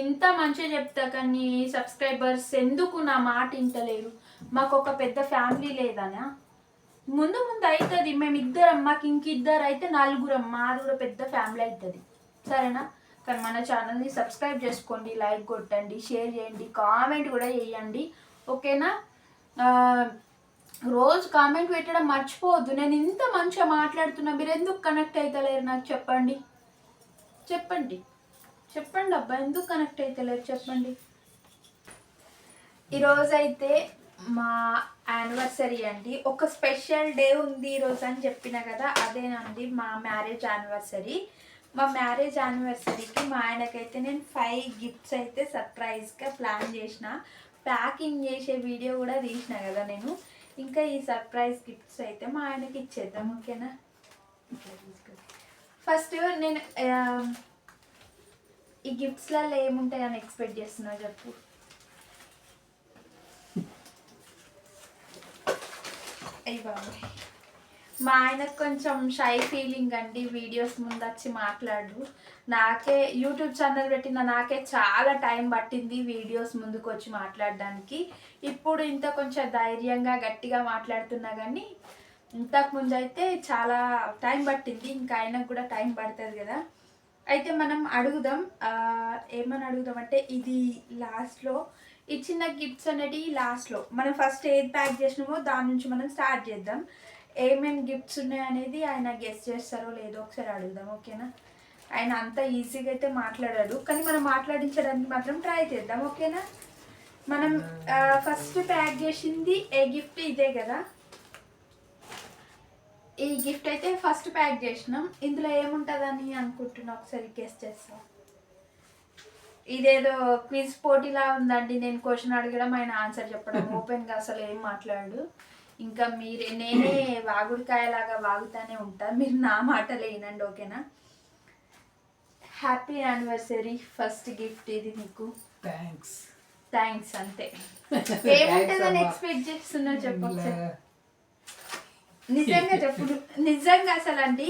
ఇంత మంచిగా చెప్తా కానీ సబ్స్క్రైబర్స్ ఎందుకు నా మాట వింటలేరు? మాకు ఒక పెద్ద ఫ్యామిలీ లేదనా? ముందు ముందు అవుతుంది. మేమిద్దరం, మాకు ఇంకిద్దరు అయితే నలుగురం, మాది కూడా పెద్ద ఫ్యామిలీ అవుతుంది. సరేనా? కానీ మన ఛానల్ని సబ్స్క్రైబ్ చేసుకోండి, లైక్ కొట్టండి, షేర్ చేయండి, కామెంట్ కూడా చేయండి. ఓకేనా? రోజు కామెంట్ పెట్టడం మర్చిపోవద్దు. నేను ఇంత మంచిగా మాట్లాడుతున్నా, మీరు ఎందుకు కనెక్ట్ అవుతలేరు నాకు చెప్పండి. చెప్పండి చెప్పండి అబ్బా, ఎందుకు కనెక్ట్ అవుతలేరు చెప్పండి. ఈరోజైతే మా యానివర్సరీ అండి. ఒక స్పెషల్ డే ఉంది ఈరోజు అని చెప్పిన కదా, అదేనండి మా మ్యారేజ్ యానివర్సరీ. మా మ్యారేజ్ యానివర్సరీకి మా ఆయనకైతే నేను 5 గిఫ్ట్స్ అయితే సర్ప్రైజ్గా ప్లాన్ చేసిన, ప్యాకింగ్ చేసే వీడియో కూడా తీసిన కదా నేను. ఇంకా ఈ సర్ప్రైజ్ గిఫ్ట్స్ అయితే మా ఆయనకి ఇచ్చేద్దాం. ఓకేనా? ఫస్ట్ నేను ఈ గిఫ్ట్స్లలో ఏముంటాయని ఎక్స్పెక్ట్ చేస్తున్నావు చెప్పు. అయ్యి బాబాయ్, మా ఆయనకు కొంచెం షై ఫీలింగ్ అండి, వీడియోస్ ముందు వచ్చి మాట్లాడు. నాకే యూట్యూబ్ ఛానల్ పెట్టిన నాకే చాలా టైం పట్టింది వీడియోస్ ముందుకు వచ్చి మాట్లాడడానికి. ఇప్పుడు ఇంత కొంచెం ధైర్యంగా గట్టిగా మాట్లాడుతున్నా కానీ ఇంతకుముందు అయితే చాలా టైం పట్టింది. ఇంకా ఆయనకు కూడా టైం పడుతుంది కదా. అయితే మనం అడుగుదాం, ఏమని అడుగుదాం అంటే, ఇది లాస్ట్లో ఈ చిన్న గిఫ్ట్స్ అనేవి లాస్ట్లో, మనం ఫస్ట్ ఏది ప్యాక్ చేసినామో దాని నుంచి మనం స్టార్ట్ చేద్దాం. ఏమేమి గిఫ్ట్స్ ఉన్నాయనేది ఆయన గెస్ చేస్తారో లేదో ఒకసారి అడుగుదాం. ఓకేనా? ఆయన అంత ఈజీగా అయితే మాట్లాడాడు, కానీ మనం మాట్లాడించడానికి మాత్రం ట్రై చేద్దాం. ఓకేనా? మనం ఫస్ట్ ప్యాక్ చేసింది ఏ గిఫ్ట్ ఇదే కదా. ఈ గిఫ్ట్ అయితే ఫస్ట్ ప్యాక్ చేసినాం. ఇందులో ఏముంటుందని అనుకుంటున్నా, ఒకసారి గెస్ చేస్తాం. ఇదేదో క్విజ్ పోటీలా ఉందండి. నేను క్వశ్చన్ అడగడం, ఆయన ఆన్సర్ చెప్పడం, ఓపెన్గా అసలు ఏం మాట్లాడు. ఇంకా నేనే వాగుడికాయలాగా వాగుతానే ఉంటా, మీరు నా మాటలు వినండి. ఓకేనా? హ్యాపీ యానివర్సరీ ఫస్ట్ గిఫ్ట్ ఇది నీకు. థ్యాంక్స్ అంతే. ఏముంటుందని ఎక్స్పెక్ట్ చేస్తున్నా చెప్పు. నిజంగా చెప్పు, నిజంగా అసలు అండి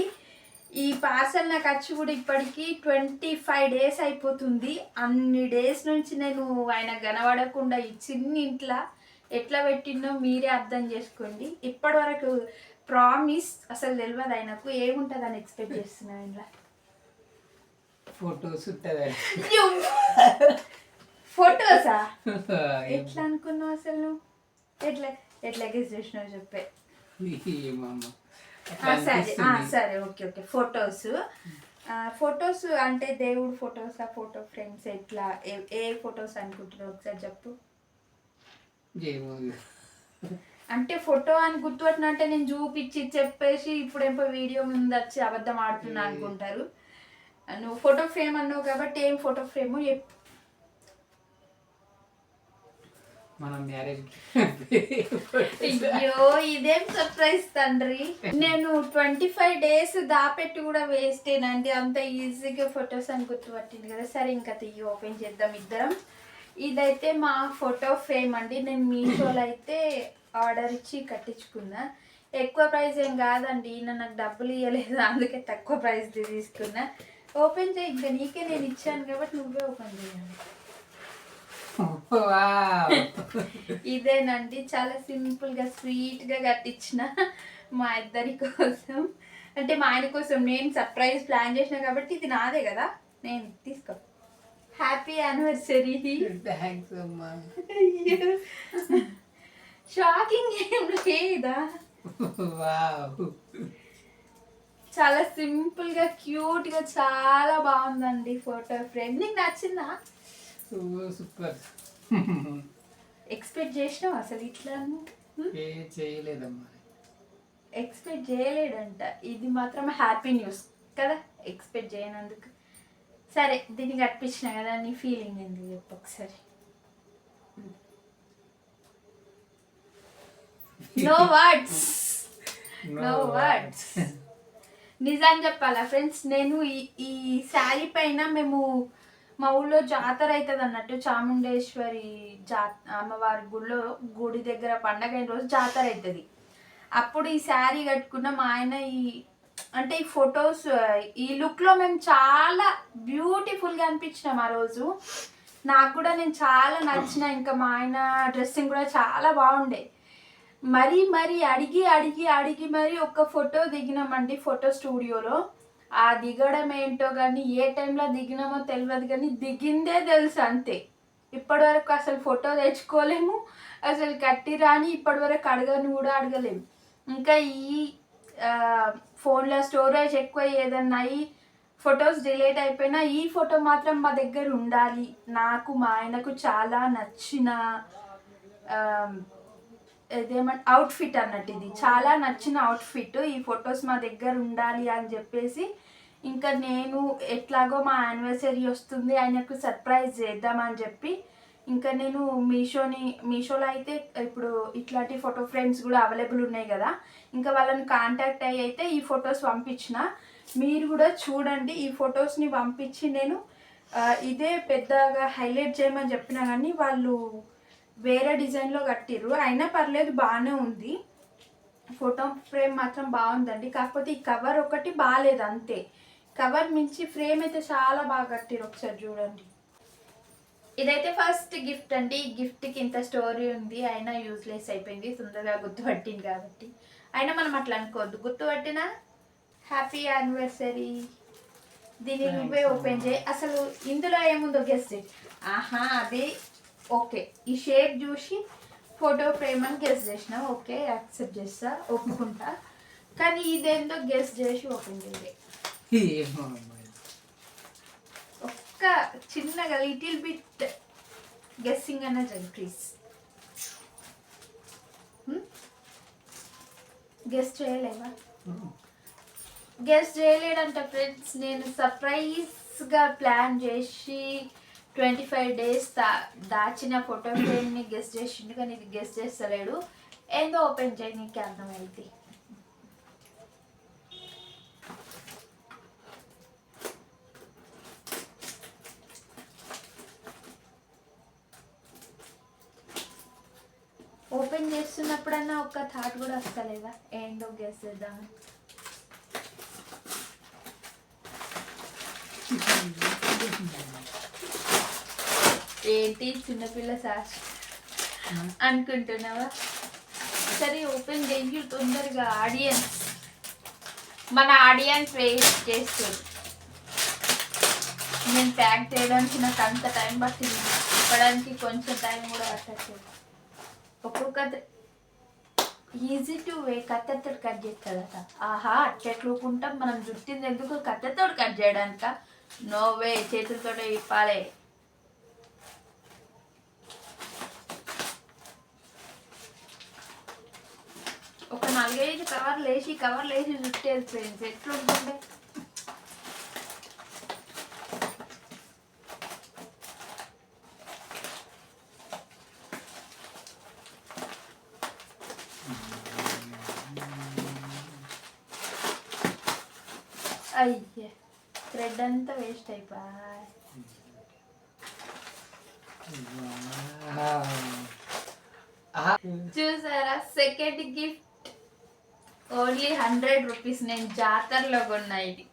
ఈ పార్సల్ నాకు వచ్చి కూడా ఇప్పటికి 25 days అయిపోతుంది. అన్ని డేస్ నుంచి నేను ఆయన కనబడకుండా ఈ చిన్న ఇంట్లో ఎట్లా పెట్టిందో మీరే అర్థం చేసుకోండి. ఇప్పటి వరకు ప్రామిస్ అసలు తెలియదు ఆయనకు ఏముంటుందని ఎక్స్పెక్ట్ చేస్తున్నాను. ఇంట్లో ఫొటోస్ ఫొటోసా? ఎట్లా అనుకున్నావు అసలు నువ్వు? ఎట్లా ఎట్లా గెస్ చేసినావు చెప్పే. సరే ఓకే ఓకే. ఫొటోస్ అంటే దేవుడు ఫొటోస్, ఆ ఫోటో ఫ్రేమ్స్, ఎట్లా ఏ ఫొటోస్ అనుకుంటున్నావు ఒకసారి చెప్పు. అంటే ఫోటో అని గుర్తుపట్టిన అంటే నేను చూపించి చెప్పేసి ఇప్పుడేమో వీడియో ముందు వచ్చి అబద్ధం ఆడుతున్నా అనుకుంటారు. నువ్వు ఫోటో ఫ్రేమ్ అన్నావు కాబట్టి ఏం ఫోటో ఫ్రేమ్ చెప్పు. అయ్యో ఇదేం సర్ప్రైజ్ తండ్రి. నేను 25 days దాపెట్టి కూడా వేస్టేనండి, అంత ఈజీగా ఫొటోస్ అని గుర్తుపట్టింది కదా. సరే ఇంకా తీయి, ఓపెన్ చేద్దాం ఇద్దరం. ఇదైతే మా ఫోటో ఫ్రేమ్ అండి. నేను మీషోలో అయితే ఆర్డర్ ఇచ్చి కట్టించుకున్నా. ఎక్కువ ప్రైస్ ఏం కాదండి, నాకు డబ్బులు ఇవ్వలేదు, అందుకే తక్కువ ప్రైస్ తీసుకున్నా. ఓపెన్ చేయి, ఇంకా నీకే నేను ఇచ్చాను కాబట్టి నువ్వే ఓపెన్ చేయాలి. ఇదేనండి, చాలా సింపుల్ గా స్వీట్ గా కట్టించిన మా ఇద్దరి కోసం, అంటే మా ఆయన కోసం. నేను సర్ప్రైజ్ ప్లాన్ చేసిన కాబట్టి ఇది నాదే కదా, నేను తీసుకో. Happy anniversary. షాకింగ్ ఏం లేదా? చాలా సింపుల్ గా క్యూట్ గా చాలా బాగుందండి ఫోటో ఫ్రేమ్. నీకు నచ్చిందా? సూపర్. ఎక్స్పెక్ట్ చేసినావు అసలు ఇట్లా? చేయలేదమ్మా, ఎక్స్పెక్ట్ చేయలేడంట. ఇది మాత్రం హ్యాపీ న్యూస్ కదా, ఎక్స్పెక్ట్ చేయనందుకు. సరే దీన్ని కట్టించిన కదా, నీ ఫీలింగ్ ఏంది చెప్పు ఒకసారి. No words, no words. నిజాన్ని చెప్పాలా ఫ్రెండ్స్, నేను ఈ శారీ పైన మేము మా ఊళ్ళో జాతర అవుతుంది అన్నట్టు, చాముండేశ్వరి అమ్మవారి గుడి దగ్గర పండగ అయిన రోజు జాతర అవుతుంది. అప్పుడు ఈ శారీ కట్టుకున్న మా ఆయన అంటే ఈ ఫొటోస్ ఈ లుక్లో మేము చాలా బ్యూటిఫుల్గా అనిపించినాం ఆ రోజు. నాకు కూడా నేను చాలా నచ్చిన, ఇంకా మా ఆయన డ్రెస్సింగ్ కూడా చాలా బాగుండే. మరీ అడిగి మరి ఒక ఫోటో దిగినామండి ఫోటో స్టూడియోలో. ఆ దిగడం ఏంటో కానీ ఏ టైంలో దిగినామో తెలియదు, కానీ దిగిందే తెలుసు అంతే. ఇప్పటివరకు అసలు ఫోటో తెచ్చుకోలేము, అసలు కట్టి రాని ఇప్పటివరకు అడగని కూడా అడగలేము. ఇంకా ఈ ఫోన్లో స్టోరేజ్ ఎక్కువ ఏదన్నా అయ్యి ఫొటోస్ డిలీట్ అయిపోయినా ఈ ఫోటో మాత్రం మా దగ్గర ఉండాలి. నాకు మా ఆయనకు చాలా నచ్చిన ఇదేమంటే అవుట్ఫిట్ అన్నట్టు, ఇది చాలా నచ్చిన అవుట్ఫిట్. ఈ ఫొటోస్ మా దగ్గర ఉండాలి అని చెప్పేసి ఇంకా నేను ఎట్లాగో మా యానివర్సరీ వస్తుంది, ఆయనకు సర్ప్రైజ్ చేద్దామని చెప్పి ఇంకా నేను మీషోలో అయితే ఇప్పుడు ఇట్లాంటి ఫోటో ఫ్రేమ్స్ కూడా అవైలబుల్ ఉన్నాయి కదా, ఇంకా వాళ్ళని కాంటాక్ట్ అయ్యి అయితే ఈ ఫొటోస్ పంపించిన. మీరు కూడా చూడండి, ఈ ఫొటోస్ని పంపించి నేను ఇదే పెద్దగా హైలైట్ చేయమని చెప్పినా కానీ వాళ్ళు వేరే డిజైన్లో కట్టిర్రు, అయినా పర్లేదు బాగానే ఉంది. ఫోటో ఫ్రేమ్ మాత్రం బాగుందండి, కాకపోతే ఈ కవర్ ఒకటి బాగాలేదు అంతే. కవర్ మించి ఫ్రేమ్ అయితే చాలా బాగా కట్టిర్రు, ఒకసారి చూడండి. ఇదైతే ఫస్ట్ గిఫ్ట్ అండి. ఈ గిఫ్ట్కి ఇంత స్టోరీ ఉంది, అయినా యూజ్లెస్ అయిపోయింది. తొందరగా గుర్తుపట్టింది కాబట్టి అయినా మనం అట్లా అనుకోవద్దు, గుర్తుపట్టినా హ్యాపీ యానివర్సరీ. దీన్ని నువ్వే ఓపెన్ చేయి. అసలు ఇందులో ఏముందో గెస్ చేయి. ఆహా అది ఓకే, ఈ షేప్ చూసి ఫోటో ఫ్రేమ్ అని గెస్ చేసిన, ఓకే యాక్సెప్ట్ చేస్తా, ఒప్పుకుంటా. కానీ ఇదేందో గెస్ చేసి ఓపెన్ చేయాలి. ఒక్క చిన్నగా లిటిల్ బిట్ గెస్సింగ్ అన్న చేయి ప్లీజ్. గెస్ చేయలేవా? గెస్ చేయలేడంట ఫ్రెండ్స్. నేను సర్ప్రైజ్గా ప్లాన్ చేసి 25 days దాచిన ఫోటో ఫ్రేమ్ని గెస్ చేసిండు, కానీ ఇది గెస్ చేస్తలేడు. ఏందో ఓపెన్ చేయి, నీకే అర్థమైంది. ఓపెన్ చేస్తున్నప్పుడన్నా ఒక్క థాట్ కూడా వస్తలేదా ఏందో గెస్ చేద్దామని? ఏంటి చిన్నపిల్ల సార్ అనుకుంటున్నావా? సరే ఓపెన్ చేయి తొందరగా. మన ఆడియన్స్ వెయిట్ చేస్తుంది. నేను ప్యాక్ చేయడానికి నాకు అంత టైం పట్టింది, చెప్పడానికి కొంచెం టైం కూడా పట్టట్లేదు. ఒక్కొక్క ఈజీ టు వే కత్తెతో కట్ చేస్తుందట. ఆహా అట్లెట్లుకుంటాం మనం, జుట్టింది ఎందుకు కత్తెతో కట్ చేయడానిక? నో వే, చేతులతో ఇప్పాలే. ఒక 4-5 కవర్లు వేసి జుట్టు వెళ్ళిపోయింది, ఎట్లుంటుండే? అయ్యే థ్రెడ్ అంతా వేస్ట్ అయిపోయి. చూసారా, సెకండ్ గిఫ్ట్ ఓన్లీ 100 రూపీస్. నేను జాతరలో కొన్నా ఇది.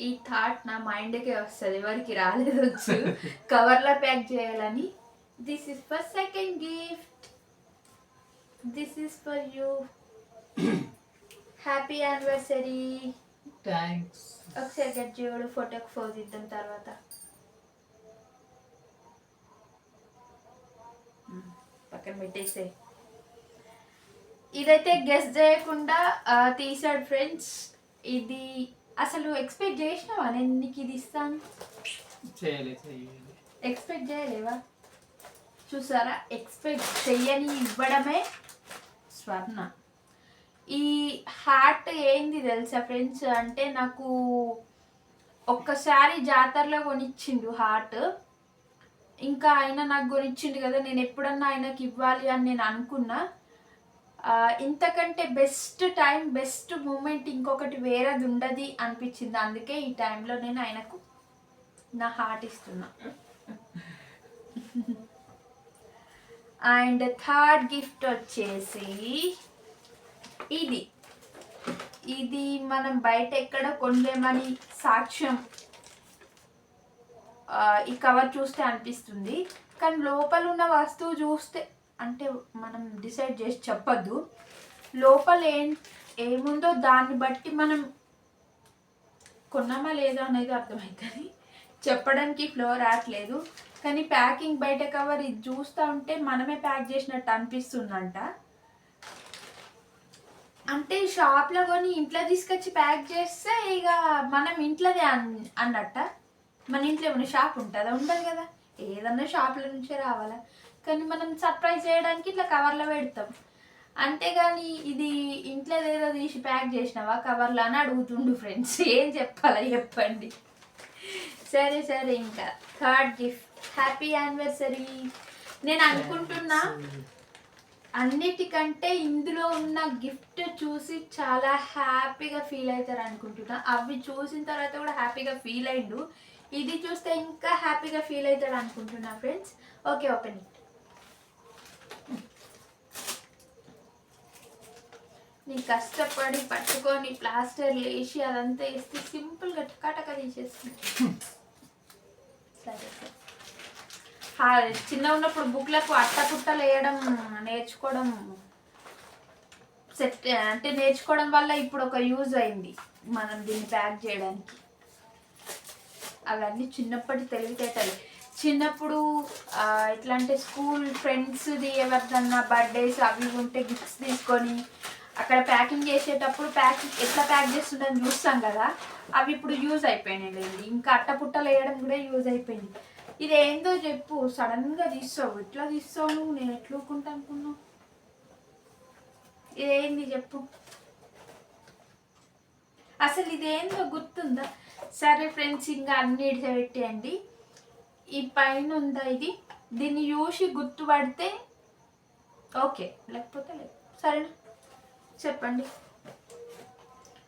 ఈ థాట్ నా మైండ్కే వస్తుంది, ఎవరికి రాలేదు వచ్చు కవర్లో ప్యాక్ చేయాలని. This is for second gift, this is for you. Happy anniversary. Thanks. ఒకసారి గట్ చూడు, ఫోటోకి ఫోజ్ ఇద్దాం తర్వాత. పక్కన పెట్టేసే. ఇదైతే గెస్ చేయకుండా తీసాడు ఫ్రెండ్స్. ఇది అసలు ఎక్స్పెక్ట్ చేసినావా నేను నీకు ఇది ఇస్తాను? ఎక్స్పెక్ట్ చేయలేవా? చూసారా, ఎక్స్పెక్ట్ చెయ్యని ఇవ్వడమే స్వర్ణ. ఈ హార్ట్ ఏంది తెలుసా ఫ్రెండ్స్, అంటే నాకు ఒక్కసారి జాతరలో కొనిచ్చిండు హార్ట్. ఇంకా ఆయన నాకు కొనిచ్చిండు కదా, నేను ఎప్పుడన్నా ఆయనకి ఇవ్వాలి అని నేను అనుకున్నా. ఇంతకంటే బెస్ట్ టైం, బెస్ట్ మూమెంట్ ఇంకొకటి వేరేది ఉండదు అనిపించింది. అందుకే ఈ టైంలో నేను ఆయనకు నా హార్ట్ ఇస్తున్నా. అండ్ థర్డ్ గిఫ్ట్ వచ్చేసి ఇది మనం బయట ఎక్కడ కొనలేమని సాక్ష్యం. ఈ కవర్ చూస్తే అనిపిస్తుంది. కానీ లోపల ఉన్న వస్తువు చూస్తే అంటే మనం డిసైడ్ చేసి చెప్పద్దు. లోపల ఏముందో దాన్ని బట్టి మనం కొన్నామా లేదా అనేది అర్థమవుతుంది. చెప్పడానికి ఫ్లో రావట్లేదు. కానీ ప్యాకింగ్ బయట కవర్ ఇది చూస్తూ ఉంటే మనమే ప్యాక్ చేసినట్టు అనిపిస్తుందంట. అంటే షాప్లో కొని ఇంట్లో తీసుకొచ్చి ప్యాక్ చేస్తే ఇక మనం ఇంట్లోదే అన్నట్ట. మన ఇంట్లో ఏమైనా షాప్ ఉంటుందా? ఉండదు కదా, ఏదన్నా షాప్ల నుంచే రావాలా. కానీ మనం సర్ప్రైజ్ చేయడానికి ఇట్లా కవర్లో పెడతాం. అంతేగాని ఇది ఇంట్లో ఏదో తీసి ప్యాక్ చేసినావా కవర్లో అని అడుగుతుండు ఫ్రెండ్స్. ఏం చెప్పాలా చెప్పండి. సరే సరే, ఇంకా థర్డ్ గిఫ్ట్. Happy anniversary. నేను అనుకుంటున్నా అన్నిటికంటే ఇందులో ఉన్న గిఫ్ట్ చూసి చాలా హ్యాపీగా ఫీల్ అవుతారు అనుకుంటున్నా. అవి చూసిన తర్వాత కూడా హ్యాపీగా ఫీల్ అయిండు. ఇది చూస్తే ఇంకా హ్యాపీగా ఫీల్ అవుతాడు అనుకుంటున్నా ఫ్రెండ్స్. Okay, open it. నీ కష్టపడి పట్టుకొని ప్లాస్టర్లు వేసి అదంతా వేస్తే సింపుల్గా టకాటక తీసేస్తుంది. సరే సరే. చిన్న ఉన్నప్పుడు బుక్లకు అట్టపుట్టలు వేయడం నేర్చుకోవడం సెట్ అంటే నేర్చుకోవడం వల్ల ఇప్పుడు ఒక యూజ్ అయింది మనం దీన్ని ప్యాక్ చేయడానికి. అవన్నీ చిన్నప్పటి తెలివితేటలు. చిన్నప్పుడు ఎట్లా అంటే స్కూల్ ఫ్రెండ్స్ది ఎవరిదన్నా బర్త్డేస్ అవి ఉంటే గిఫ్ట్స్ తీసుకొని అక్కడ ప్యాకింగ్ చేసేటప్పుడు ఎట్లా ప్యాక్ చేస్తుందని చూస్తాం కదా, అవి ఇప్పుడు యూజ్ అయిపోయినాయి లేండి. ఇంకా అట్టపుట్టలు వేయడం కూడా యూజ్ అయిపోయింది. ఇదేందో చెప్పు, సడన్గా తీస్తావు, ఎట్లా తీస్తావు నువ్వు? నేను ఎట్లా ఊరుకుంటా అనుకున్నావు? ఇదేంది చెప్పు అసలు, ఇదేందో గుర్తుందా? సరే ఫ్రెండ్స్, ఇంకా అన్నిటి పెట్టేయండి. ఈ పైన ఉందా ఇది, దీన్ని చూసి గుర్తుపడితే ఓకే, లేకపోతే లేదు. సరేనా, చెప్పండి.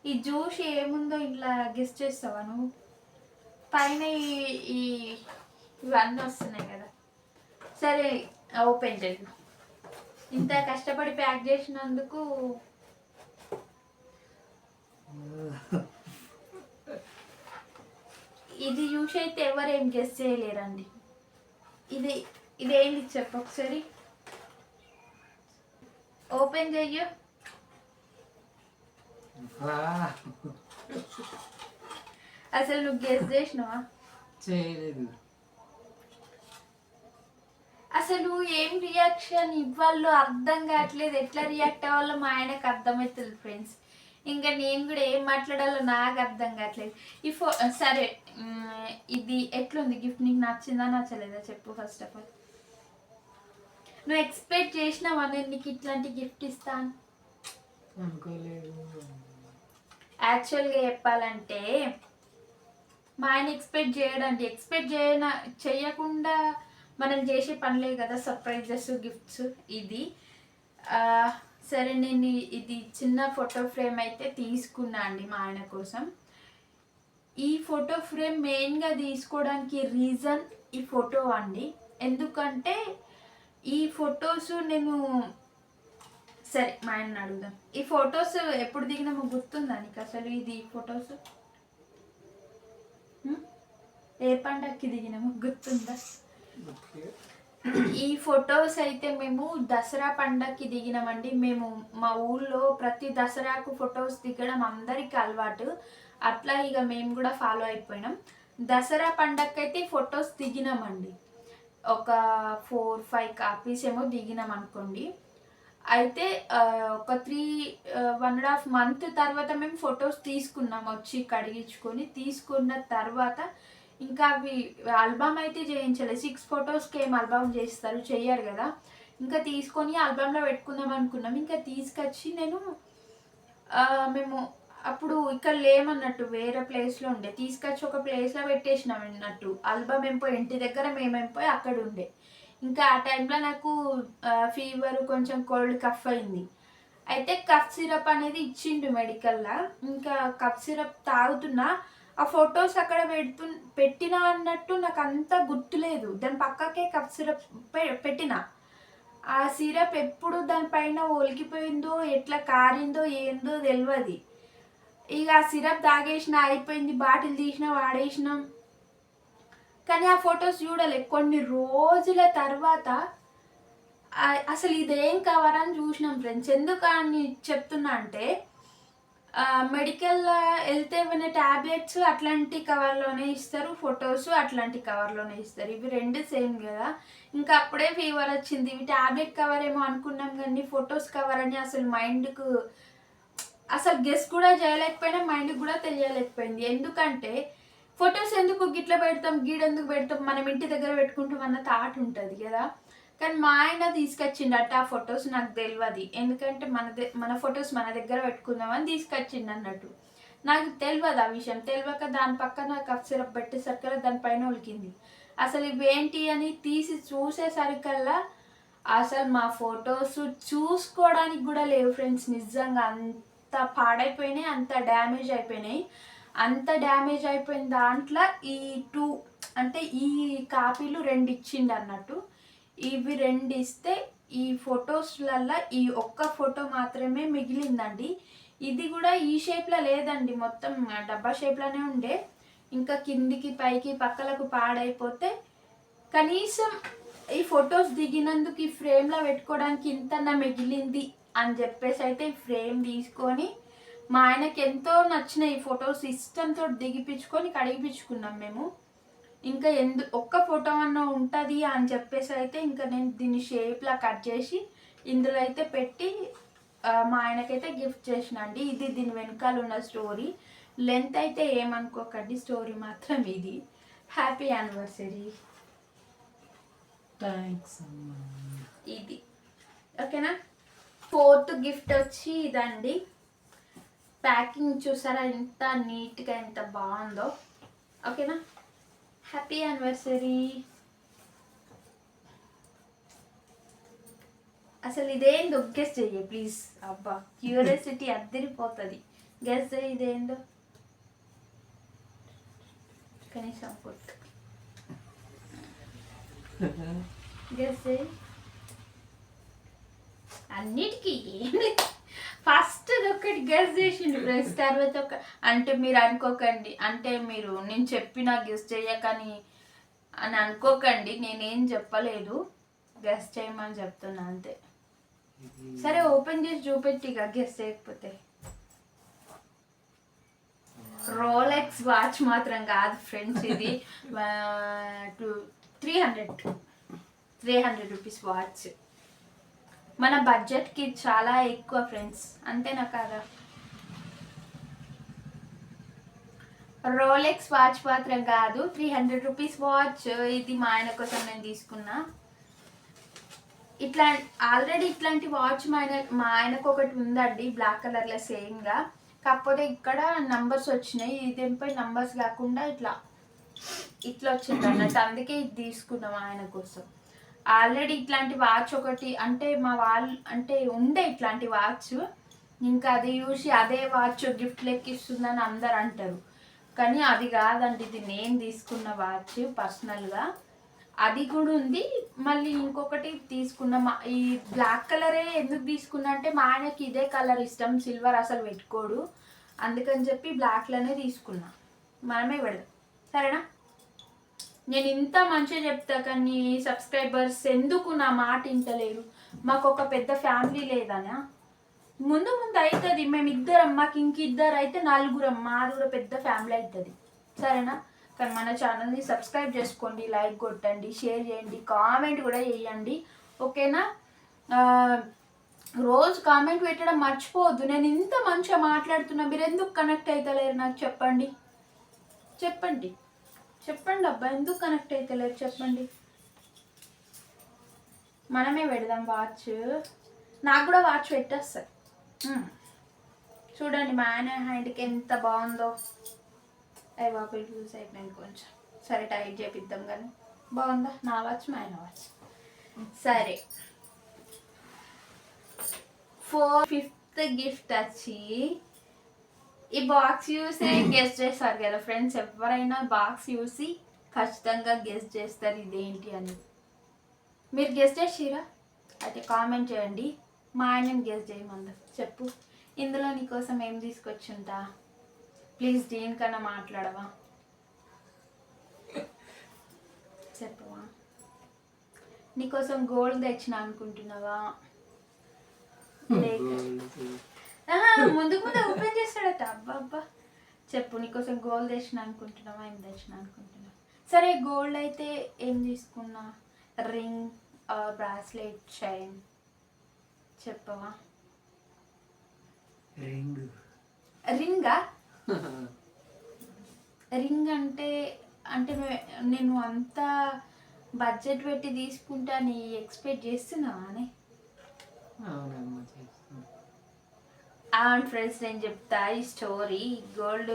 ఈ చూసి ఏముందో ఇట్లా గెస్ట్ చేస్తావా నువ్వు? పైన ఇవన్నీ వస్తున్నాయి కదా. సరే, ఓపెన్ చేద్దాం. ఇంత కష్టపడి ప్యాక్ చేసినందుకు ఇది చూసి అయితే ఎవరేం గెస్ చేయలేరండి. ఇదేంటి చెప్పు ఒకసారి. ఓపెన్ చెయ్యు. అసలు నువ్వు గెస్ చేసినావా? చేయలేదు. అసలు ఏం రియాక్షన్ ఇవ్వాలో అర్థం కావట్లేదు. ఎట్లా రియాక్ట్ అవ్వాలో మా ఆయనకు అర్థమవుతుంది ఫ్రెండ్స్. ఇంకా నేను కూడా ఏం మాట్లాడాలో నాకు అర్థం కావట్లేదు. సరే, ఇది ఎట్లుంది గిఫ్ట్? నీకు నచ్చిందా నచ్చలేదా చెప్పు ఫస్ట్ ఆఫ్ ఆల్. నువ్వు ఎక్స్పెక్ట్ చేసినావా నేను నీకు ఇట్లాంటి గిఫ్ట్ ఇస్తాను? యాక్చువల్గా చెప్పాలంటే మా ఆయన ఎక్స్పెక్ట్ చేయడండి. ఎక్స్పెక్ట్ చేయకుండా మనం చేసే పనులే కదా సర్ప్రైజెస్, గిఫ్ట్స్. ఇది సరే, నేను ఇది చిన్న ఫోటో ఫ్రేమ్ అయితే తీసుకున్నా అండి మా ఆయన కోసం. ఈ ఫోటో ఫ్రేమ్ మెయిన్గా తీసుకోవడానికి రీజన్ ఈ ఫోటో అండి. ఎందుకంటే ఈ ఫొటోస్ నేను సరే మా ఆయన అడుగుదాం. ఈ ఫొటోస్ ఎప్పుడు దిగినామో గుర్తుందా నీకు అసలు? ఇది ఫొటోస్ ఏ పండగకి దిగినామో గుర్తుందా? ఈ ఫొటోస్ అయితే మేము దసరా పండగకి దిగినామండి. మేము మా ఊళ్ళో ప్రతి దసరాకు ఫొటోస్ దిగడం అందరికీ అలవాటు. అట్లా ఇక మేము కూడా ఫాలో అయిపోయినాం. దసరా పండగకి అయితే ఫొటోస్ దిగినామండి. ఒక 4-5 కాపీస్ ఏమో దిగినాం అనుకోండి. అయితే ఒక 1.5 month తర్వాత మేము ఫొటోస్ తీసుకున్నాం, వచ్చి కడిగించుకొని. తీసుకున్న తర్వాత ఇంకా అవి ఆల్బమ్ అయితే చేయించలేదు. 6 photos ఏం ఆల్బమ్ చేస్తారు, చెయ్యరు కదా. ఇంకా తీసుకొని ఆల్బంలో పెట్టుకుందాం అనుకున్నాం. ఇంకా తీసుకొచ్చి మేము అప్పుడు ఇక్కడ లేమన్నట్టు, వేరే ప్లేస్లో ఉండే. తీసుకొచ్చి ఒక ప్లేస్లో పెట్టేసినాం అన్నట్టు. ఆల్బమ్ ఎంపోయి ఇంటి దగ్గర మేమేంపోయి అక్కడ ఉండే. ఇంకా ఆ టైంలో నాకు ఫీవర్, కొంచెం కోల్డ్, కఫ్ అయింది. అయితే కఫ్ సిరప్ అనేది ఇచ్చిండు మెడికల్లా. ఇంకా కఫ్ సిరప్ తాగుతున్నా. ఆ ఫొటోస్ అక్కడ పెట్టినా అన్నట్టు నాకు అంతా గుర్తులేదు. దాని పక్కకే కఫ్ సిరప్ పెట్టిన. ఆ సిరప్ ఎప్పుడు దానిపైన ఒలికిపోయిందో, ఎట్లా కారిందో ఏందో తెలియదు. ఇక ఆ సిరప్ తాగేసిన, అయిపోయింది. బాటిల్ తీసినా, వాడేసినాం. కానీ ఆ ఫొటోస్ చూడలే. కొన్ని రోజుల తర్వాత అసలు ఇదేం కవర్ అని చూసినాం ఫ్రెండ్స్. ఎందుకు అని చెప్తున్నా అంటే మెడికల్ వెళ్తే ఏమైనా ట్యాబ్లెట్స్ అట్లాంటి కవర్లోనే ఇస్తారు, ఫొటోస్ అట్లాంటి కవర్లోనే ఇస్తారు. ఇవి రెండు సేమ్ కదా. ఇంకా అప్పుడే ఫీవర్ వచ్చింది. ఇవి ట్యాబ్లెట్ కవర్ ఏమో అనుకున్నాం కానీ ఫొటోస్ కవర్ అని అసలు మైండ్కు అసలు గెస్ కూడా చేయలేకపోయినా, మైండ్కి కూడా తెలియలేకపోయింది. ఎందుకంటే ఫొటోస్ ఎందుకు గిట్ల పెడతాం, గీడెందుకు పెడతాం, మనం ఇంటి దగ్గర పెట్టుకుంటాం అన్న థాట్ ఉంటుంది కదా. కానీ మా ఆయన తీసుకొచ్చిండట ఆ ఫొటోస్. నాకు తెలియదు, ఎందుకంటే మన ఫొటోస్ మన దగ్గర పెట్టుకుందామని తీసుకొచ్చిండు అన్నట్టు. నాకు తెలియదు ఆ విషయం. తెలియక దాని పక్కన కఫ్ సిరప్ పెట్టేసరికల్లా దానిపైన ఉలికింది. అసలు ఇవేంటి అని తీసి చూసేసరికల్లా అసలు మా ఫొటోస్ చూసుకోవడానికి కూడా లేవు ఫ్రెండ్స్. నిజంగా అంత పాడైపోయినాయి, అంత డ్యామేజ్ అయిపోయినాయి. అంత డ్యామేజ్ అయిపోయిన దాంట్లో ఈ 2 అంటే ఈ కాపీలు 2 ఇచ్చిండు అన్నట్టు. ఇవి 2 ఇస్తే ఈ ఫొటోస్లల్లో ఈ ఒక్క ఫోటో మాత్రమే మిగిలిందండి. ఇది కూడా ఈ షేప్లో లేదండి, మొత్తం డబ్బా షేప్లోనే ఉండే. ఇంకా కిందికి పైకి పక్కలకు పాడైపోతే కనీసం ఈ ఫొటోస్ దిగినందుకు ఈ ఫ్రేమ్లో పెట్టుకోవడానికి ఇంతన్నా మిగిలింది అని చెప్పేసి అయితే ఈ ఫ్రేమ్ తీసుకొని మా ఆయనకి ఎంతో నచ్చిన ఈ ఫొటోస్ ఇష్టంతో దిగిపించుకొని కడిగిపించుకున్నాం మేము. ఇంకా ఒక్క ఫోటో అన్న ఉంటుంది అని చెప్పేసి అయితే ఇంకా నేను దీన్ని షేప్లా కట్ చేసి ఇందులో అయితే పెట్టి మా ఆయనకైతే గిఫ్ట్ చేసిన అండి. ఇది దీని వెనకాల ఉన్న స్టోరీ. లెంత్ అయితే ఏమనుకోకండి, స్టోరీ మాత్రం ఇది. Happy anniversary. థ్యాంక్స్. ఇది ఓకేనా. 4th గిఫ్ట్ వచ్చి ఇదండి. ప్యాకింగ్ చూసారా ఎంత నీట్గా, ఎంత బాగుందో. ఓకేనా. Happy anniversary. అసలు ఇదేందో గెస్ చెయ్యి ప్లీజ్. అబ్బా క్యూరియాసిటీ అద్దరిపోతుంది. గెస్ చెయ్యి ఇదేందో కనీసం కొట్టు. గెస్ చెయ్యి. అన్నిటికీ ఏంటి ఫస్ట్ ఒకటి గెస్ చేసిండు ఫ్రెండ్స్. తర్వాత ఒక అంటే మీరు అనుకోకండి, అంటే మీరు నేను చెప్పిన గెస్ చేయకని అని అనుకోకండి. నేనేం చెప్పలేదు, గెస్ చేయమని చెప్తున్నా అంతే. సరే ఓపెన్ చేసి చూపెట్టిగా గెస్ చేయకపోతే. రోలెక్స్ వాచ్ మాత్రం కాదు ఫ్రెండ్స్, ఇది 300 రూపీస్ వాచ్. మన బడ్జెట్కి చాలా ఎక్కువ ఫ్రెండ్స్, అంతేనా కాదా. రోలెక్స్ వాచ్ మాత్రం కాదు, 300 రూపీస్ వాచ్. ఇది మా ఆయన కోసం నేను తీసుకున్నా. ఆల్రెడీ ఇట్లాంటి వాచ్ మా ఆయనకు ఒకటి ఉందండి, బ్లాక్ కలర్లో సేమ్గా. కాకపోతే ఇక్కడ నంబర్స్ వచ్చినాయి, ఇదేంపై నంబర్స్ కాకుండా ఇట్లా వచ్చింది అన్నట్టు. అందుకే ఇది తీసుకున్నాం ఆయన కోసం. ఆల్రెడీ ఇట్లాంటి వాచ్ ఒకటి అంటే మా వాళ్ళు అంటే ఉండే ఇట్లాంటి వాచ్. ఇంకా అది చూసి అదే వాచ్ గిఫ్ట్ లెక్కిస్తుందని అందరు అంటారు, కానీ అది కాదండి. ఇది నేను తీసుకున్న వాచ్ పర్సనల్గా. అది కూడా ఉంది. మళ్ళీ ఇంకొకటి తీసుకున్నా. ఈ బ్లాక్ కలరే ఎందుకు తీసుకున్నా అంటే మా ఆయనకి ఇదే కలర్ ఇష్టం, సిల్వర్ అసలు పెట్టుకోడు. అందుకని చెప్పి బ్లాక్లోనే తీసుకున్నా. మనమే పెడదాం సరేనా. నేను ఇంత మంచిగా చెప్తా కానీ సబ్స్క్రైబర్స్ ఎందుకు నా మాట వింటలేరు. మాకు ఒక పెద్ద ఫ్యామిలీ లేదనా. ముందు అవుతుంది. మేమిద్దరం, మాకు ఇంకిద్దరు అయితే 4, మాది కూడా పెద్ద ఫ్యామిలీ అవుతుంది సరేనా. కానీ మన ఛానల్ని సబ్స్క్రైబ్ చేసుకోండి, లైక్ కొట్టండి, షేర్ చేయండి, కామెంట్ కూడా చేయండి ఓకేనా. రోజు కామెంట్ పెట్టడం మర్చిపోవద్దు. నేను ఇంత మంచిగా మాట్లాడుతున్నా, మీరు ఎందుకు కనెక్ట్ అవుతలేరు నాకు చెప్పండి. చెప్పండి అబ్బా, ఎందుకు కనెక్ట్ అవుతలేరు చెప్పండి. మనమే పెడదాం వాచ్. నాకు కూడా వాచ్ పెట్టేస్తారు. చూడండి మా ఆయన హ్యాండ్కి ఎంత బాగుందో. అయ్యి బాబు లూజ్ అయిపోయింది కొంచెం. సరే టైట్ చేపిద్దాం కానీ బాగుందా నా వాచ్, మా ఆయన వాచ్. సరే 5th గిఫ్ట్ వచ్చి ఈ బాక్స్ చూసి గెస్ చేస్తారు కదా ఫ్రెండ్స్. ఎవరైనా బాక్స్ చూసి ఖచ్చితంగా గెస్ చేస్తారు ఇదేంటి అని. మీరు గెస్ చేసిరా అయితే కామెంట్ చేయండి. మా ఆయనని గెస్ చేయమందా చెప్పు. ఇందులో నీకోసం ఏం తీసుకొచ్చుంటా, ప్లీజ్ దేనికన్నా మాట్లాడవా. చెప్పవా? నీకోసం గోల్డ్ తెచ్చిన అనుకుంటున్నావా? ముందుకు ముందు ఓపెన్ చేస్తాడట. అబ్బా అబ్బా చెప్పు, నీకోసం గోల్డ్ తెచ్చిన అనుకుంటున్నావా, ఏం తెచ్చిన అనుకుంటున్నావా? సరే గోల్డ్ అయితే ఏం తీసుకున్నా? రింగ్, బ్రాస్లెట్, చైన్ చెప్పవా? రింగా? రింగ్ అంటే అంటే నేను అంత బడ్జెట్ పెట్టి తీసుకుంటా నీ ఎక్స్పెక్ట్ చేస్తున్నావా అని? అవును ఫ్రెండ్స్, నేను చెప్తా ఈ స్టోరీ. గోల్డ్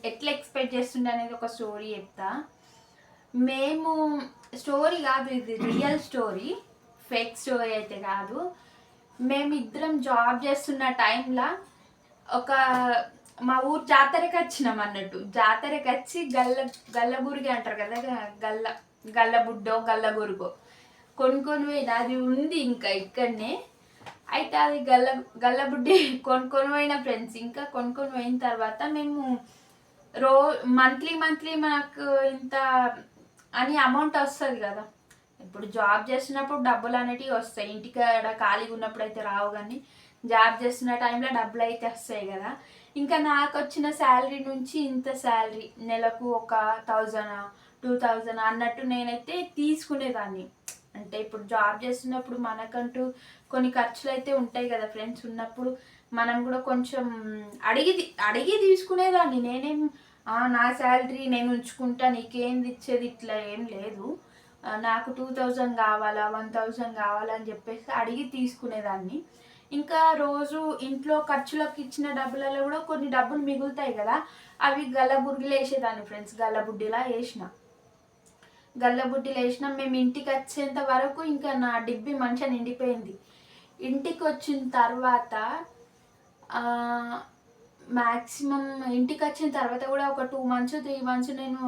ఎట్లా ఎక్స్పెక్ట్ చేస్తుండే అనేది ఒక స్టోరీ చెప్తా. మేము స్టోరీ కాదు, ఇది రియల్ స్టోరీ, ఫేక్ స్టోరీ అయితే కాదు. మేమిద్దరం జాబ్ చేస్తున్న టైంలో ఒక మా ఊరు జాతరకి వచ్చినాం అన్నట్టు. జాతరకి వచ్చి గల్లబురిగి అంటారు కదా, గల్లబుడ్డో గల్లబురుగో కొనుక్కొని పోయిన, అది ఉంది ఇంకా ఇక్కడనే. అయితే అది గల్లబుడ్డి కొనుక్కొని పోయిన ఫ్రెండ్స్. ఇంకా కొనుక్కొని పోయిన తర్వాత మేము మంత్లీ మనకు ఇంత అని అమౌంట్ వస్తుంది కదా. ఇప్పుడు జాబ్ చేస్తున్నప్పుడు డబ్బులు అనేటివి వస్తాయి, ఇంటికాడ ఖాళీగా ఉన్నప్పుడు అయితే రావు. కానీ జాబ్ చేస్తున్న టైంలో డబ్బులు అయితే వస్తాయి కదా. ఇంకా నాకు వచ్చిన శాలరీ నుంచి ఇంత శాలరీ నెలకు ఒక 1000-2000 అన్నట్టు నేనైతే తీసుకునేదాన్ని. అంటే ఇప్పుడు జాబ్ చేస్తున్నప్పుడు మనకంటూ కొన్ని ఖర్చులు అయితే ఉంటాయి కదా ఫ్రెండ్స్. ఉన్నప్పుడు మనం కూడా కొంచెం అడిగి తీసుకునేదాన్ని. నేనేం నా శాలరీ నేను ఉంచుకుంటా, నీకేంది ఇచ్చేది ఇట్లా ఏం లేదు. నాకు 2000 కావాలా, 1000 కావాలా అని చెప్పేసి అడిగి తీసుకునేదాన్ని. ఇంకా రోజు ఇంట్లో ఖర్చులకు ఇచ్చిన డబ్బులలో కూడా కొన్ని డబ్బులు మిగులుతాయి కదా, అవి గల్లబుడ్డిలో వేసేదాన్ని ఫ్రెండ్స్. గల్లబుడ్డిలా వేసినాం. మేము ఇంటికి వచ్చేంత వరకు ఇంకా నా డిబ్బి మంచిగా నిండిపోయింది. ఇంటికి వచ్చిన తర్వాత మ్యాక్సిమం ఇంటికి వచ్చిన తర్వాత కూడా ఒక 2 months 3 months నేను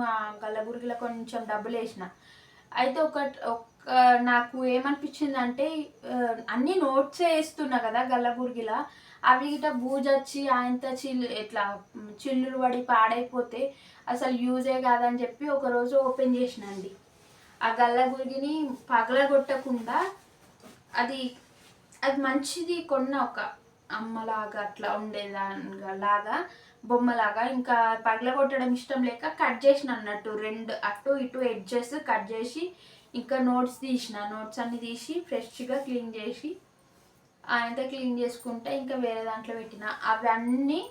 గల్లబుర్గిలో కొంచెం డబ్బులు వేసిన. అయితే నాకు ఏమనిపించింది అంటే, అన్ని నోట్సే వేస్తున్నా కదా గల్లబుర్గిలా, అవి గిట్ట బూజొచ్చి ఆయనత ఇట్లా చిల్లులు పడి పాడైపోతే అసలు యూజే కాదని చెప్పి ఒకరోజు ఓపెన్ చేసినండి. ఆ గల్లబుర్గిని పగలగొట్టకుండా అది మంచిది కొన్న ఒక అమ్మలాగా అట్లా ఉండేదానిలాగా బొమ్మలాగా. ఇంకా పగలగొట్టడం ఇష్టం లేక కట్ చేసిన అన్నట్టు, 2 అటు ఇటు ఎడ్జెస్ కట్ చేసి ఇంకా నోట్స్ అన్ని తీసి ఫ్రెష్గా క్లీన్ చేసి ఆయనతో క్లీన్ చేసుకుంటే ఇంకా వేరే దాంట్లో పెట్టిన. అవన్నీ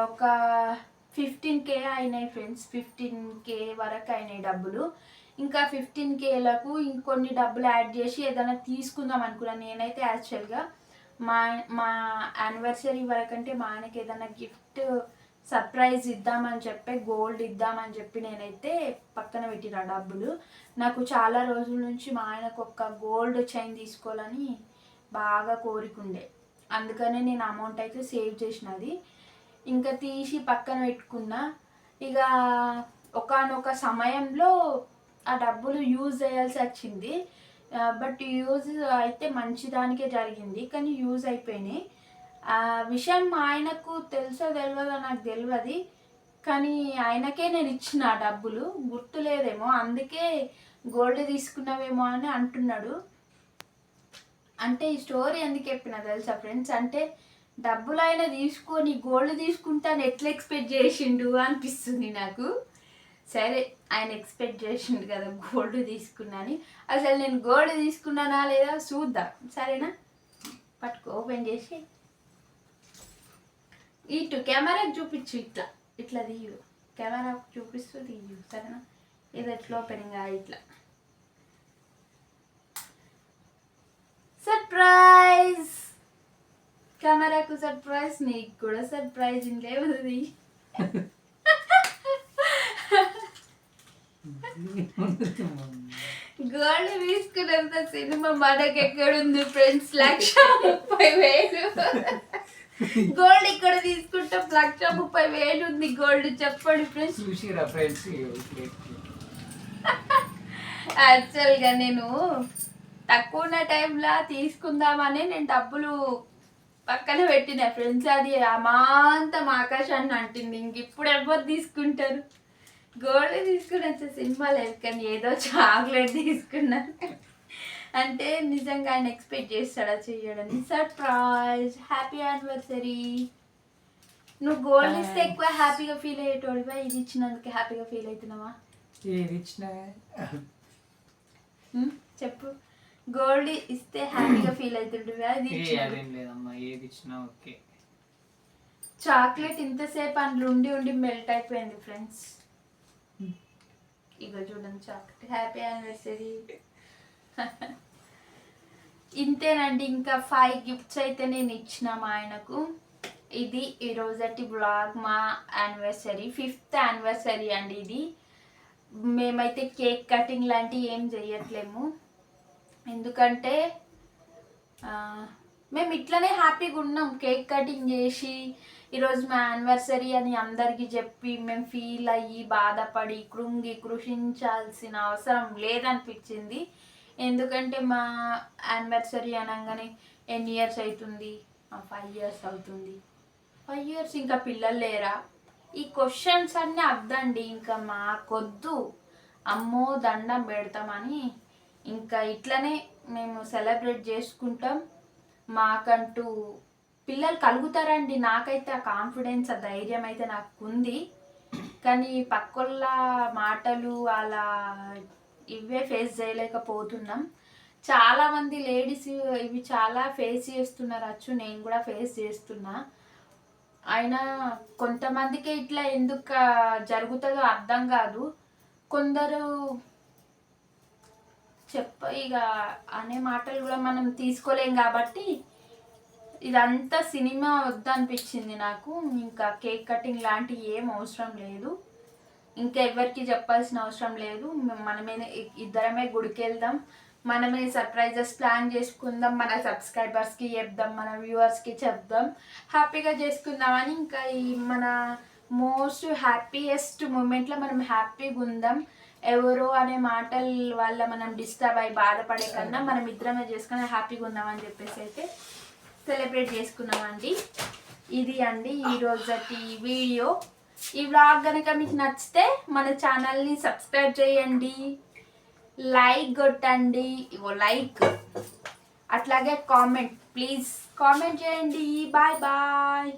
ఒక 15K అయినాయి ఫ్రెండ్స్. 15K వరకు అయినాయి డబ్బులు. ఇంకా 15Kలకు ఇంకొన్ని డబ్బులు యాడ్ చేసి ఏదైనా తీసుకుందాం అనుకున్నాను నేనైతే. యాక్చువల్గా మా యానివర్సరీ వరకంటే మా ఆయనకి ఏదైనా గిఫ్ట్ సర్ప్రైజ్ ఇద్దామని చెప్పి, గోల్డ్ ఇద్దామని చెప్పి నేనైతే పక్కన పెట్టిన డబ్బులు. నాకు చాలా రోజుల నుంచి మా ఆయనకు ఒక గోల్డ్ చైన్ తీసుకోవాలని బాగా కోరికుండే, అందుకనే నేను అమౌంట్ అయితే సేవ్ చేసినది. ఇంకా తీసి పక్కన పెట్టుకున్నా. ఇక ఒకానొక సమయంలో ఆ డబ్బులు యూజ్ చేయాల్సి వచ్చింది. బట్ యూజ్ అయితే మంచి దానికే జరిగింది, కానీ యూజ్ అయిపోయినాయి. ఆ విషయం మా ఆయనకు తెలుసో తెలియదో నాకు తెలియదు, కానీ ఆయనకే నేను ఇచ్చిన డబ్బులు. గుర్తులేదేమో, అందుకే గోల్డ్ తీసుకున్నావేమో అని అంటున్నాడు. అంటే ఈ స్టోరీ ఎందుకు చెప్పినా తెలుసా ఫ్రెండ్స్, అంటే డబ్బులు ఆయన తీసుకొని గోల్డ్ తీసుకుంటాను ఎట్లా ఎక్స్పెక్ట్ చేసిండు అనిపిస్తుంది నాకు. సరే, ఆయన ఎక్స్పెక్ట్ చేసిండు కదా గోల్డ్ తీసుకున్నాని. అసలు నేను గోల్డ్ తీసుకున్నానా లేదా చూద్దాం, సరేనా? పట్టుకో, ఓపెన్ చేసి ఇటు కెమెరాకి చూపించు, ఇట్లా తీయు, కెమెరాకు చూపిస్తూ తీయు, సరేనా? ఇది ఎట్లా ఓపెనింగ్ ఇట్లా. సర్ప్రైజ్! కెమెరాకు సర్ప్రైజ్, నీకు కూడా సర్ప్రైజ్. ఇంకేముంది, గోల్డ్ తీసుకున్నంత సినిమా మనకి ఎక్కడుంది ఫ్రెండ్స్? 1,30,000 గోల్డ్ ఇక్కడ తీసుకుంటే 1,30,000 ఉంది గోల్డ్. చెప్పండి ఫ్రెండ్స్. యాక్చువల్గా నేను తక్కువ ఉన్న టైంలో తీసుకుందామని నేను డబ్బులు పక్కన పెట్టిన ఫ్రెండ్స్. అది అమాంతం ఆకాశాన్ని అంటుంది. ఇంక ఇప్పుడు ఎవరు తీసుకుంటారు? గోల్డ్ తీసుకుని వచ్చే సినిమా లేదు కానీ ఏదో చాక్లెట్ తీసుకున్నాను. అంటే నిజంగా ఆయన ఎక్స్పెక్ట్ చేస్తాడా చెయ్యడని. Surprise, happy anniversary. నువ్వు గోల్డ్ ఇస్తే ఎక్కువ హ్యాపీగా ఫీల్ అయ్యేటోడివా, ఇది ఇచ్చినందుకు హ్యాపీగా ఫీల్ అవుతున్నావా? ఏది ఇచ్చినా చెప్పు. గోల్డ్ ఇస్తే హ్యాపీగా ఫీల్ అవుతుంటివా, ఇది అదేం లేదమ్మా, ఏది ఇచ్చినా ఓకే. చాక్లెట్ ఇంతసేపు అందులో ఉండి ఉండి మెల్ట్ అయిపోయింది ఫ్రెండ్స్. ఇగో చూడండి చాక్లెట్. Happy anniversary. ఇంతేనండి, ఇంకా 5 గిఫ్ట్స్ అయితే నేను ఇచ్చిన మా ఆయనకు. ఇది ఈ రోజటి బ్లాగ్. మా యానివర్సరీ 5th యానివర్సరీ అండి ఇది. మేమైతే కేక్ కటింగ్ లాంటివి ఏం చెయ్యట్లేము, ఎందుకంటే మేము ఇట్లనే హ్యాపీగా ఉన్నాం. కేక్ కటింగ్ చేసి ఈరోజు మా యానివర్సరీ అని అందరికీ చెప్పి మేము ఫీల్ అయ్యి బాధపడి కృషించాల్సిన అవసరం లేదనిపించింది. ఎందుకంటే మా యానివర్సరీ అనగానే ఎన్ని ఇయర్స్ అవుతుంది? 5 ఇయర్స్ అవుతుంది. 5 ఇయర్స్ ఇంకా పిల్లలు లేరా? ఈ క్వశ్చన్స్ అన్నీ అద్దండి, ఇంకా మాకొద్దు. అమ్మో దండం పెడతామని ఇంకా ఇట్లనే మేము సెలబ్రేట్ చేసుకుంటాం. మాకంటూ పిల్లలు కలుగుతారండి. నాకైతే ఆ కాన్ఫిడెన్స్, ఆ ధైర్యం అయితే నాకు ఉంది. కానీ పక్కోళ్ళ మాటలు అలా ఇవే ఫేస్ చేయలేకపోతున్నాం. చాలామంది లేడీస్ ఇవి చాలా ఫేస్ చేస్తున్నారు అచ్చు, నేను కూడా ఫేస్ చేస్తున్నా. అయినా కొంతమందికి ఇట్లా ఎందుకు జరుగుతుందో అర్థం కాదు. కొందరు ఇక అనే మాటలు కూడా మనం తీసుకోలేం కాబట్టి ఇదంతా సినిమా వద్దనిపించింది నాకు. ఇంకా కేక్ కటింగ్ లాంటివి ఏం అవసరం లేదు, ఇంకా ఎవరికి చెప్పాల్సిన అవసరం లేదు. మనమే ఇద్దరమే గుడికి వెళ్దాం, మనమే సర్ప్రైజెస్ ప్లాన్ చేసుకుందాం, మన సబ్స్క్రైబర్స్కి చెప్దాం, మన వ్యూవర్స్కి చెప్దాం, హ్యాపీగా చేసుకుందామని. ఇంకా ఈ మన మోస్ట్ హ్యాపీయెస్ట్ మూమెంట్లో మనం హ్యాపీగా ఉందాం. ఎవరో అనే మాటల వల్ల మనం డిస్టర్బ్ అయ్యి బాధపడే కన్నా మనం ఇద్దరమే చేసుకుని హ్యాపీగా ఉందామని చెప్పేసి అయితే సెలబ్రేట్ చేసుకున్నామండి. ఇది అండి ఈరోజటి వీడియో. ఈ వ్లాగ్ కనుక మీకు నచ్చితే మన ఛానల్ని సబ్స్క్రైబ్ చేయండి, లైక్ కొట్టండి, ఇగో లైక్, అట్లాగే కామెంట్, ప్లీజ్ కామెంట్ చేయండి. Bye bye.